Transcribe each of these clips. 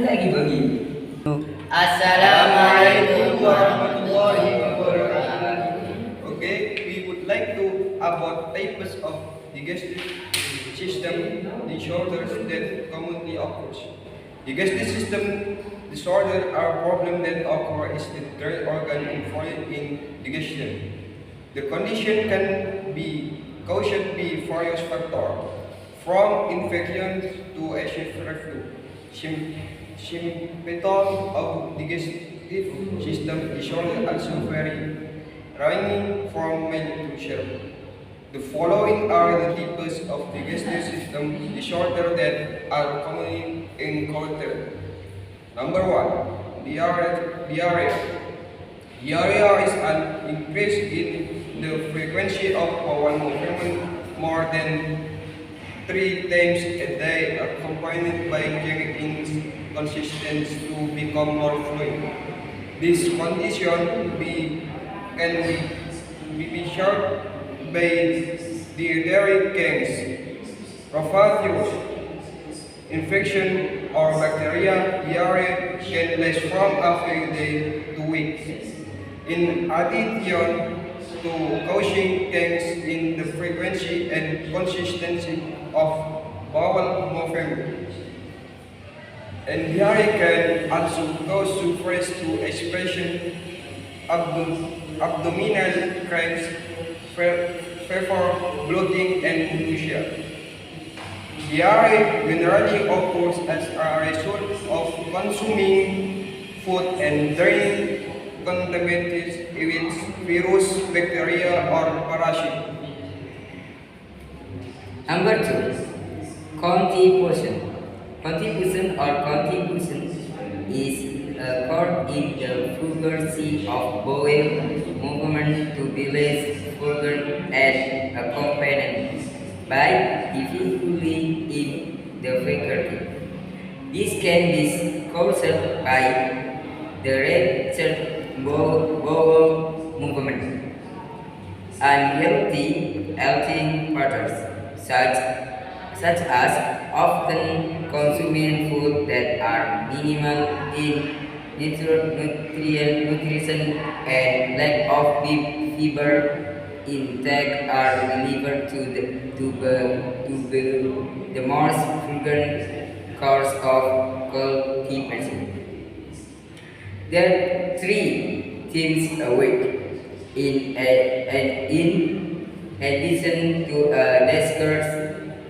lagi bagi. Assalamualaikum warahmatullahi wabarakatuh. Okay, we would like to about types of digestive system disorders that commonly occurs. Digestive system disorder are problems that occur is the third organ involved in digestion. The condition can be caused by various factors, from infection to acid reflux. Symptoms of digestive system disorder also vary, ranging from mild to severe. The following are the types of digestive system disorder that are commonly encountered. Number 1, diarrhea. Diarrhea is an increase in the frequency of bowel movement more than 3 times a day, accompanied by change in consistency to become more fluid. This condition can be shared by dietary gangs, rotavirus, infection, or bacteria. Diarrhea can last from a few days to weeks. In addition to causing change in the frequency and consistency of bowel movement, and diarrhea can also cause sufferers to expression abdominal cramps, fever, bloating, and nausea. Diarrhea generally occurs as a result of consuming food and drink contaminated with virus, bacteria, or parasite. Number 2, constipation. Constipation is a cord in the frequency of bowel movement to be less frequent and accompanied by difficulty in the frequency. This can be caused by the rapid bowel movement, unhealthy eating patterns, such as often consuming food that are minimal in nutrition and lack of fiber intake are delivered to the most frequent cause of constipation. There are 3 times a week. In addition to a lesser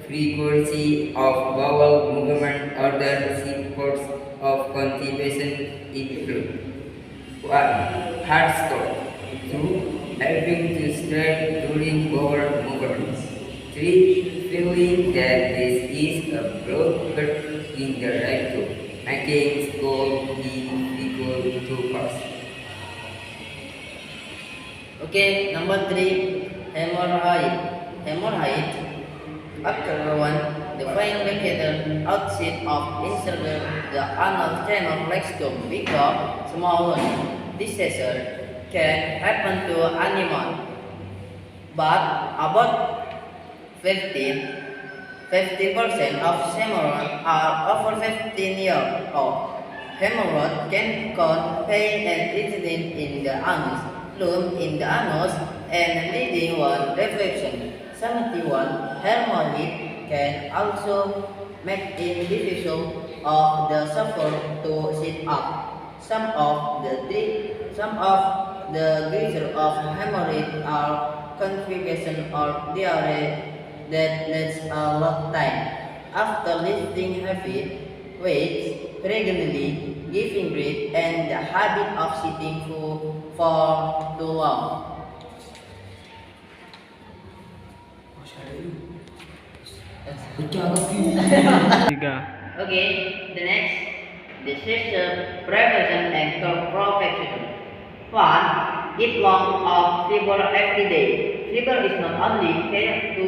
frequency of bowel movement, other symptoms of constipation include 1. Heart stroke. 2. Having to strain during bowel movement. 3. Feeling that this is a blockage in the rectum, making stool difficult to pass. Okay, number 3, hemorrhoid occur when the vein located outside of inside the anal channel rectum become smaller. This can happen to animals, but about 50% of hemorrhoids are over 15 years old. Hemorrhoids can cause pain and itching in the anus, lump in the anus, and bleeding when reflection. 71. Hemorrhoid can also make it difficult of the sufferer to sit up. Some of the causes of hemorrhoid are constipation or diarrhea that lasts a long time. After lifting heavy weights regularly, giving breath, and the habit of sitting for too long. Okay, the next, disease prevention and prevention. 1. Eat long of fiber every day. Fiber is not only key to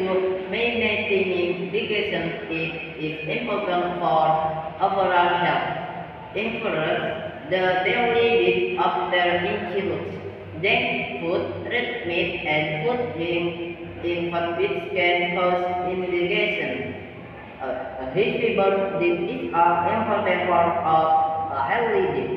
maintaining digestion, it is important for overall health. Encourage the daily diet of their includes junk food, red meat, and food drink in fat which can cause indigestion. His fever is an important part of a healthy diet.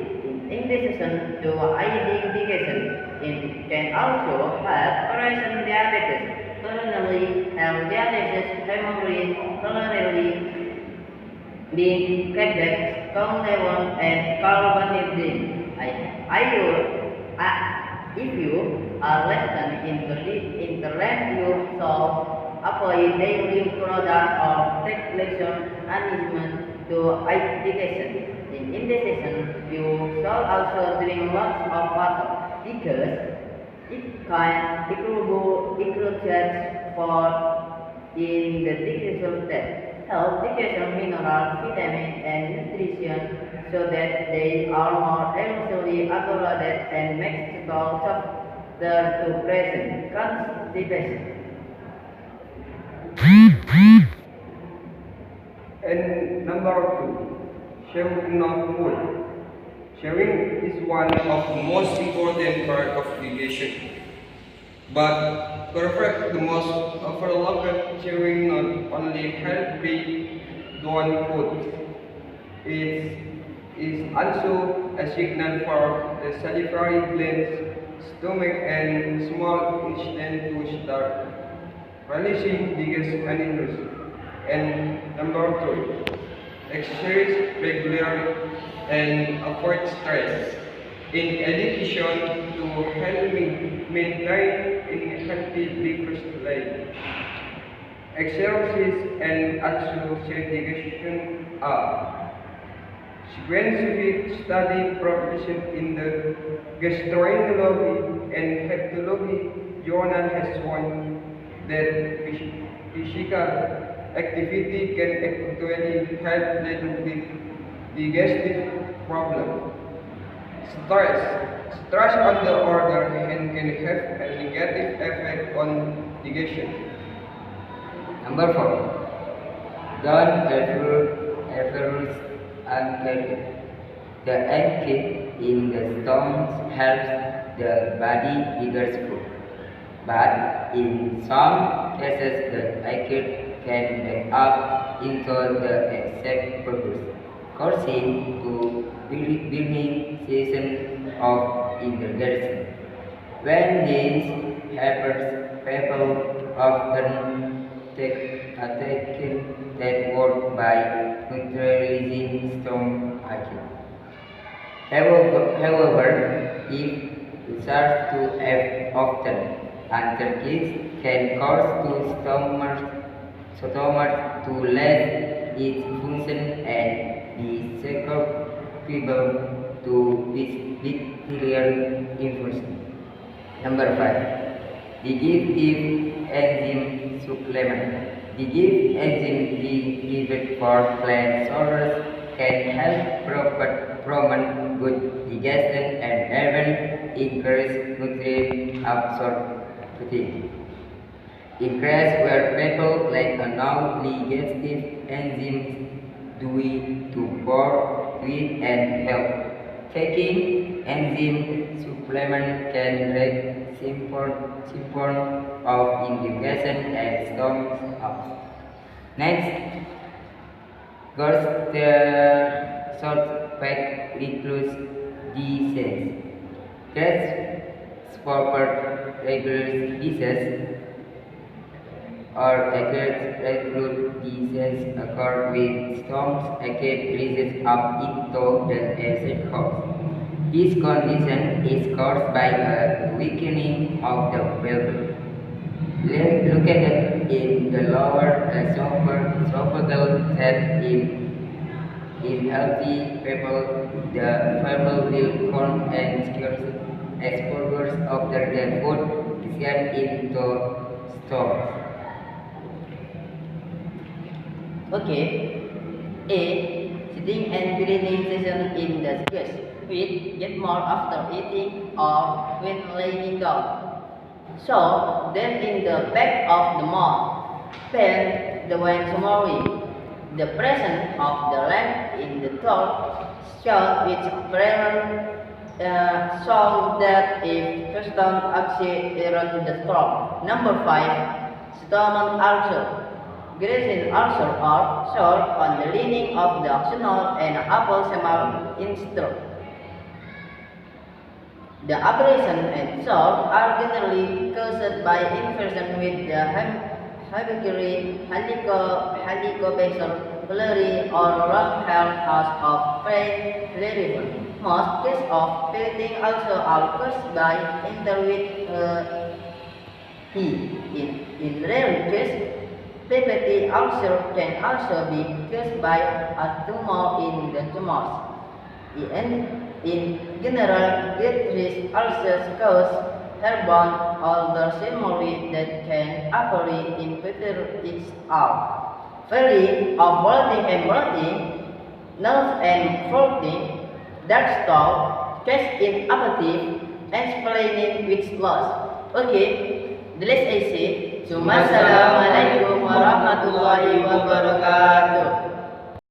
In addition to aiding digestion, it can also help correction diabetes, coronary dialysis, hemorrhage, coronary being cutback, count level, and carbonidine. If you are less than internet, you should avoid dairy product or take lesser management to education. In indecision, you should also drink lots of water because it can improve for in the digestive state. Help digestion mineral, vitamin, and nutrition so that they are more eventually accumulated and make stool softer to present constipation. And number two, sharing not food. Sharing is one of the most important part of digestion. But perfect the most overlooked sharing not only help be one food. It is also a signal for the salivary glands, stomach and small intestine to start releasing digestive animals. And number three, exercise regularly and avoid stress. In addition to helping maintain a healthy lifestyle, exercise and actual digestion are scientific study published in the Gastroenterology and Hepatology journal has shown that physical activity can actually help reduce digestive problems. Stress on the other hand can have a negative effect on digestion. Number 4. Don't ever anchor. The anchor in the stomach helps the body digest food. But in some cases, the anchor can back up into the exact purpose, causing to burning sensation of indigestion. When this happens, people often take that work by neutralizing stomach acid. However, if used too often, antacids can cause stomach to lose its function and be susceptible to bacterial infection. Number 5. Digestive enzyme supplement. Digestive enzyme derived for plant sources can help promote good digestion and even increase nutrient absorption. Increase where people like a non-digestive enzymes due to poor weight and health. Taking enzyme supplement can break symptoms of indigestion and stomach upset. Next, Gloucester short pack recluse disease. That's for regular diseases or acute recluse disease occur with stomach acid rises up into the acid house. This condition is caused by a weakening of the pelvis. Located in the lower esophageal tract in healthy people, the pelvis will form and secure esophagus after the food is get into stomach. Okay. A. Sitting and breathing session in the space. With get more after eating or when laying down. So then in the back of the mouth, then the when swallowing. The presence of the lamp in the throat shows which present so that if custom axis around the throat. Number 5. Stomach ulcer. grazing ulcer or sore on the lining of the axonal and aposemal instroke. The abrasion and sore are generally caused by infection with the habitually helicobacter pylori or long-haired house of pain relief. Most cases of bleeding also are caused by interwith In rare cases, PPT ulcer can also be caused by a tumor in the tumors. In general, gastric ulcers cause airborne aldosterone that can occur in Peter each hour. Failure of bloating and bloating, nose and floating, dark stall, case inoperative, explaining which loss. Okay, the list is it. Assalamualaikum warahmatullahi wabarakatuh.